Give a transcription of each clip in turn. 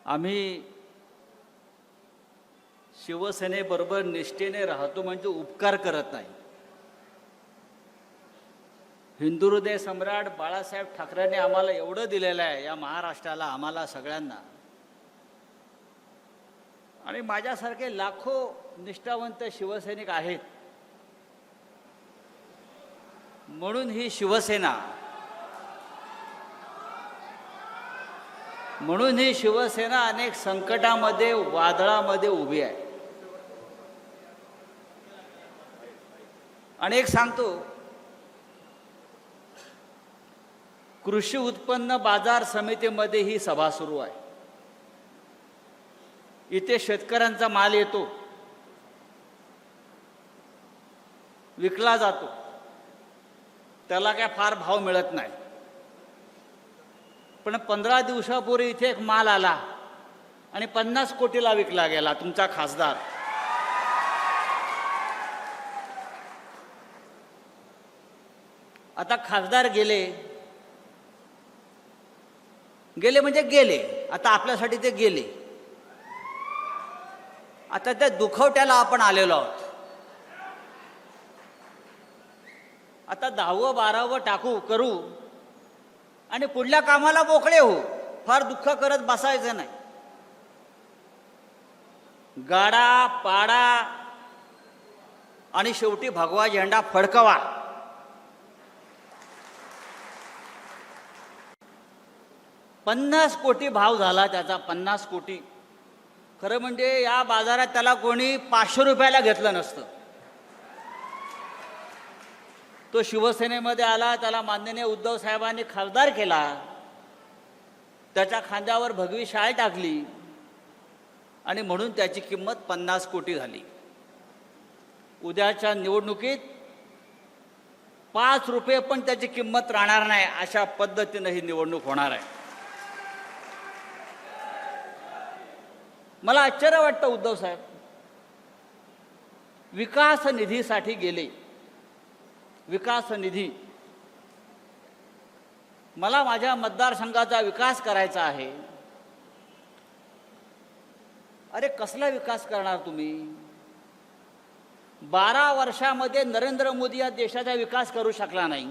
आम्ही शिवसेनेबरोबर निष्ठेने राहतो म्हणजे उपकार करत नाही. हिंदू हृदय सम्राट बाळासाहेब ठाकरेंनी आम्हाला एवढं दिलेलं आहे या महाराष्ट्राला, आम्हाला सगळ्यांना. आणि माझ्यासारखे लाखो निष्ठावंत शिवसैनिक आहेत. म्हणून ही शिवसेना अनेक संकटामध्ये, वादळामध्ये उभी आहे. आणि एक सांगतो, कृषी उत्पन्न बाजार समितीमध्ये ही सभा सुरू आहे. इथे शेतकऱ्यांचा माल येतो, विकला जातो, त्याला काय फार भाव मिळत नाही. पण 15 दिवसापूर्वी इथे एक माल आला आणि 50 कोटीला विकला गेला. तुमचा खासदार आता खासदार गेले म्हणजे गेले. आता आपल्यासाठी ते गेले. आता त्या दुखवट्याला आपण आलेलो आहोत. आता 10व 12व करू आणि पुढल्या कामाला मोकळे हो. फार दुःख करत बसायचं नाही. गाडा पाडा आणि शेवटी भगवा झेंडा फडकवा. $50 कोटी भाव झाला त्याचा. 50 कोटी. खरं म्हणजे या बाजारात त्याला कोणी 500 रुपयाला घेतलं नसतं. तो शिवसेनेमध्ये आला, त्याला माननीय उद्धव साहेबांनी खासदार केला, त्याच्या खांद्यावर भगवी शाल टाकली आणि म्हणून त्याची किंमत 50 कोटी झाली. उद्याच्या निवडणुकीत 5 रुपये पण त्याची किंमत राहणार नाही. अशा पद्धतीनं ही निवडणूक होणार आहे. मला आश्चर्य वाटतं, उद्धव साहेब विकास निधीसाठी गेले. विकास निधी, मला माझ्या मतदारसंघाचा विकास करायचा आहे. अरे कसला विकास करणार तुम्ही? 12 वर्षामध्ये नरेंद्र मोदी या देशाचा विकास करू शकला नाही.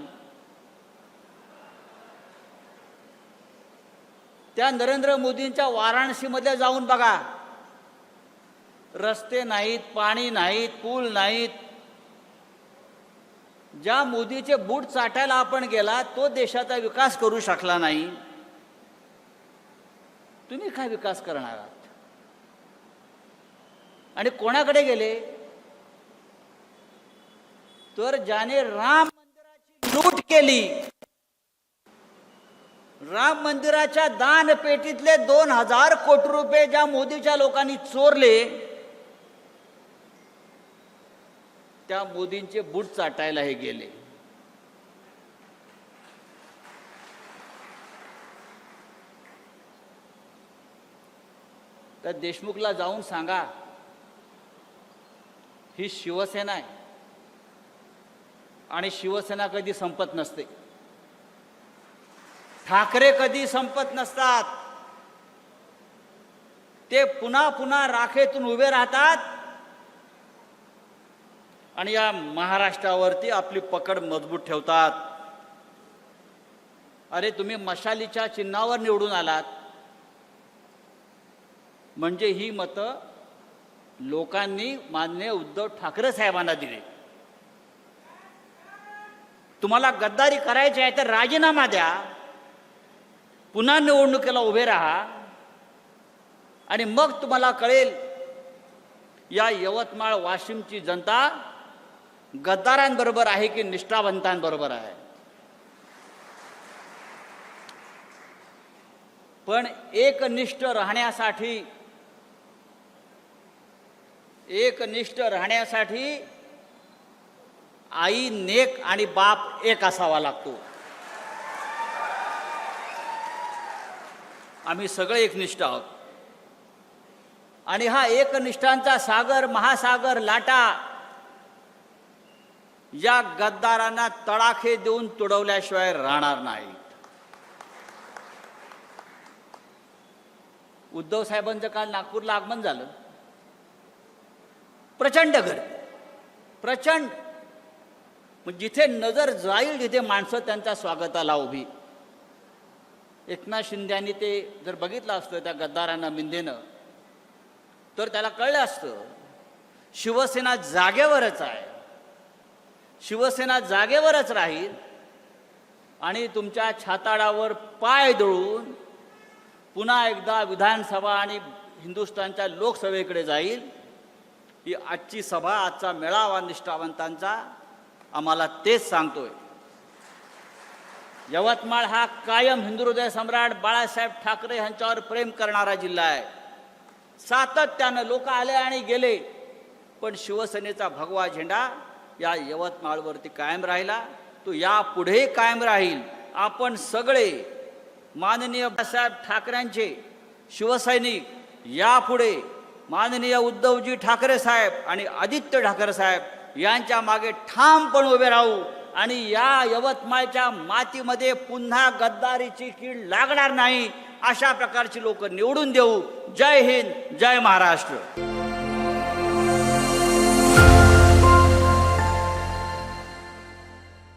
त्या नरेंद्र मोदींच्या वाराणसीमध्ये जाऊन बघा. रस्ते नाहीत, पाणी नाहीत, पूल नाहीत. ज्या मोदीचे बूट चाटायला आपण गेला तो देशाचा विकास करू शकला नाही. तुम्ही काय विकास करणार आहात? आणि कोणाकडे गेले? तर ज्याने राम मंदिराची लूट केली, राम मंदिराच्या दान पेटीतले 2000 कोटी रुपये ज्या मोदीच्या लोकांनी चोरले, त्या मोदींचे बूट चाटायला हे गेले. तर देशमुखला जाऊन सांगा, ही शिवसेना आहे आणि शिवसेना कधी संपत नसते. ठाकरे कधी संपत नसतात. ते पुन्हा पुन्हा राखेतून उभे राहतात आणि या महाराष्ट्रावरती आपली पकड मजबूत ठेवतात. अरे तुम्ही मशालीच्या चिन्हावर निवडून आलात म्हणजे ही मतं लोकांनी माननीय उद्धव ठाकरे साहेबांना दिली. तुम्हाला गद्दारी करायची आहे तर राजीनामा द्या, पुन्हा निवडणुकीला उभे राहा आणि मग तुम्हाला कळेल या यवतमाळ वाशिमची जनता गद्दारांबरोबर आहे की निष्ठावंतांबरोबर आहे. पण एकनिष्ठ राहण्यासाठी आई नेक आणि बाप एक असावा लागतो. आम्ही सगळे एकनिष्ठ आहोत आणि हा एकनिष्ठांचा सागर, महासागर लाटा या गद्दारांना तडाखे देऊन तुडवल्याशिवाय राहणार नाही. उद्धव साहेबांचं काल नागपूरला आगमन झालं. प्रचंड गर्दी, प्रचंड. मग जिथे नजर जाईल तिथे माणसं त्यांच्या स्वागताला उभी. एकनाथ शिंद्यांनी ते जर बघितलं असतं त्या गद्दारांना मिंदेनं, तर त्याला कळलं असतं शिवसेना जागेवरच आहे, शिवसेना जागेवरच राहील आणि तुमच्या छाताडावर पाय दळून पुन्हा एकदा विधानसभा आणि हिंदुस्थानच्या लोकसभेकडे जाईल. ही आजची सभा, आजचा मेळावा निष्ठावंतांचा आम्हाला तेच सांगतोय. यवतमाळ हा कायम हिंदू हृदय सम्राट बाळासाहेब ठाकरे यांच्यावर प्रेम करणारा जिल्हा आहे. सातत्यानं लोक आले आणि गेले, पण शिवसेनेचा भगवा झेंडा या यवतमाळवरती कायम राहिला. तो यापुढे कायम राहील. आपण सगळे माननीय बाळासाहेब ठाकरेंचे शिवसैनिक यापुढे माननीय उद्धवजी ठाकरे साहेब आणि आदित्य ठाकरे साहेब यांच्या मागे ठामपणे उभे राहू आणि या यवतमाळच्या मातीमध्ये पुन्हा गद्दारीची कीड लागणार नाही अशा प्रकारची लोक निवडून देऊ. जय हिंद, जय महाराष्ट्र.